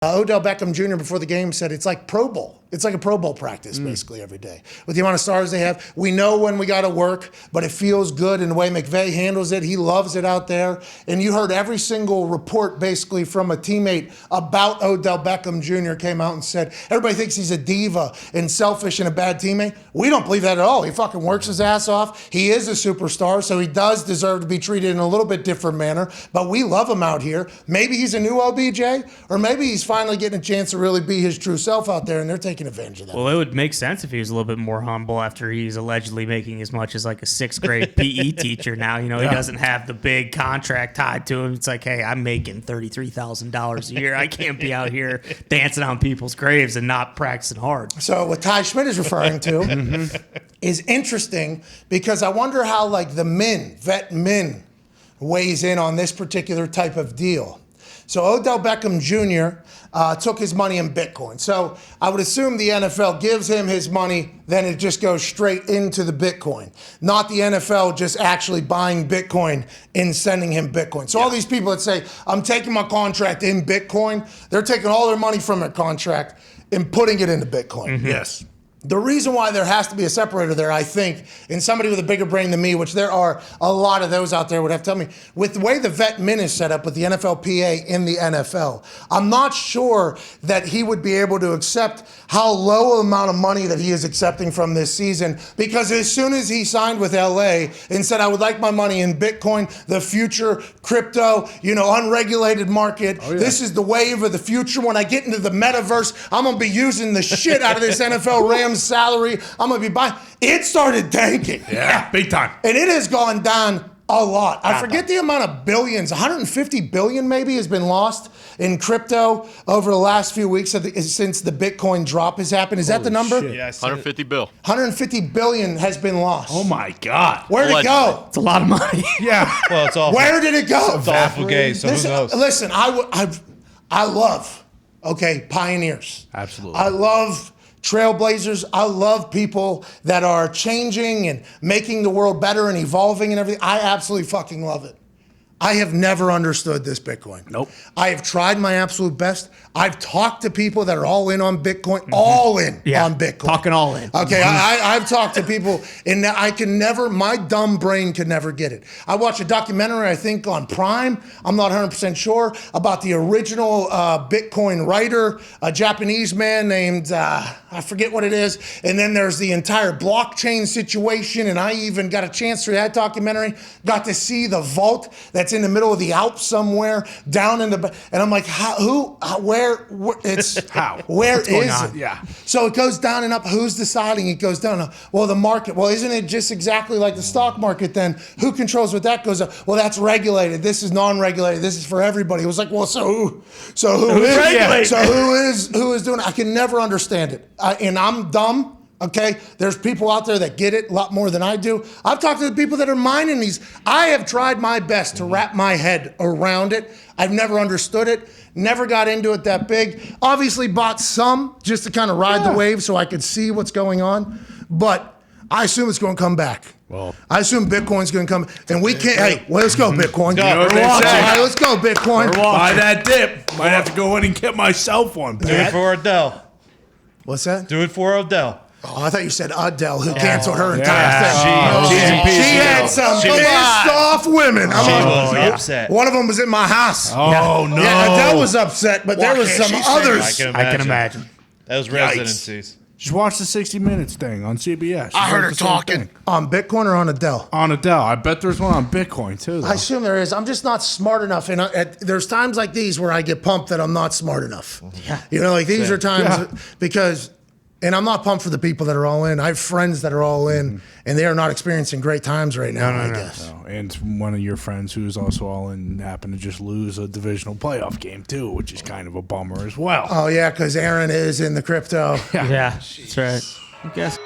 Odell Beckham Jr. before the game said it's like Pro Bowl. It's like a Pro Bowl practice basically every day. With the amount of stars they have, we know when we got to work, but it feels good in the way McVay handles it. He loves it out there. And you heard every single report basically from a teammate about Odell Beckham Jr. came out and said, everybody thinks he's a diva and selfish and a bad teammate. We don't believe that at all. He fucking works his ass off. He is a superstar, so he does deserve to be treated in a little bit different manner, but we love him out here. Maybe he's a new OBJ, or maybe he's finally getting a chance to really be his true self out there, and they're taking advantage of that. Well, it would make sense if he was a little bit more humble after he's allegedly making as much as like a 6th grade PE teacher now. You know, he doesn't have the big contract tied to him. It's like, hey, I'm making $33,000 a year. I can't be out here dancing on people's graves and not practicing hard. So what Ty Schmidt is referring to is interesting because I wonder how like the vet men weighs in on this particular type of deal. So Odell Beckham Jr. Took his money in Bitcoin. So I would assume the NFL gives him his money, then it just goes straight into the Bitcoin. Not the NFL just actually buying Bitcoin and sending him Bitcoin. So all these people that say, I'm taking my contract in Bitcoin, they're taking all their money from their contract and putting it into Bitcoin. Yes. The reason why there has to be a separator there, I think, and somebody with a bigger brain than me, which there are a lot of those out there, would have to tell me, with the way the vet min is set up with the NFLPA in the NFL, I'm not sure that he would be able to accept how low amount of money that he is accepting from this season, because as soon as he signed with LA and said, I would like my money in Bitcoin, the future, crypto, unregulated market, this is the wave of the future. When I get into the metaverse, I'm going to be using the shit out of this NFL Rams salary. I'm going to be buying. It started tanking. Yeah, big time. And it has gone down a lot. I forget the amount of billions, 150 billion maybe has been lost in crypto over the last few weeks since the Bitcoin drop has happened. Is that the number? Shit. Yeah, 150 bill. 150 billion has been lost. Oh my God. Where'd it go? It's a lot of money. Yeah. Well, it's all Where did it go? it's awful gay, so who knows? Listen, I love, pioneers. Absolutely. I love trailblazers. I love people that are changing and making the world better and evolving and everything. I absolutely fucking love it. I have never understood this Bitcoin. Nope. I have tried my absolute best. I've talked to people that are all in on Bitcoin, all in on Bitcoin. Talking all in. Okay, I've talked to people, and I can never, my dumb brain could never get it. I watched a documentary, I think on Prime, I'm not 100% sure, about the original Bitcoin writer, a Japanese man named, I forget what it is, and then there's the entire blockchain situation, and I even got a chance through that documentary, got to see the vault that's in the middle of the Alps somewhere, down in the, and I'm like, where is it? Yeah. So it goes down and up. Who's deciding it goes down? Well, the market. Well, isn't it just exactly like the stock market then? Who controls what that goes up? Well, that's regulated. This is non-regulated. This is for everybody. It was like, well, so who is regulated? So who is doing it? I can never understand it. And I'm dumb. Okay, there's people out there that get it a lot more than I do. I've talked to the people that are mining these. I have tried my best to wrap my head around it. I've never understood it, never got into it that big. Obviously bought some just to kind of ride the wave so I could see what's going on. But I assume it's going to come back. Well, I assume Bitcoin's going to come. And we can't, hey, well, let's go Bitcoin. You know what they say. All right, let's go Bitcoin. Buy that dip. Might have to go in and get myself one. Do it for Odell. What's that? Do it for Odell. Oh, I thought you said Odell, who canceled her entire thing. She had some pissed off women. She was upset. One of them was in my house. Oh, no. Yeah, Odell was upset, but there was some others. I can imagine. That was residencies. Just watch the 60 Minutes thing on CBS. I heard her talking. On Bitcoin or on Odell? On Odell. I bet there's one on Bitcoin, too, though. I assume there is. I'm just not smart enough. And there's times like these where I get pumped that I'm not smart enough. Yeah. Like these are times because... And I'm not pumped for the people that are all in. I have friends that are all in, and they are not experiencing great times right now, I guess. No. And one of your friends who's also all in happened to just lose a divisional playoff game, too, which is kind of a bummer as well. Oh, yeah, because Aaron is in the crypto. Yeah, that's right. I guess.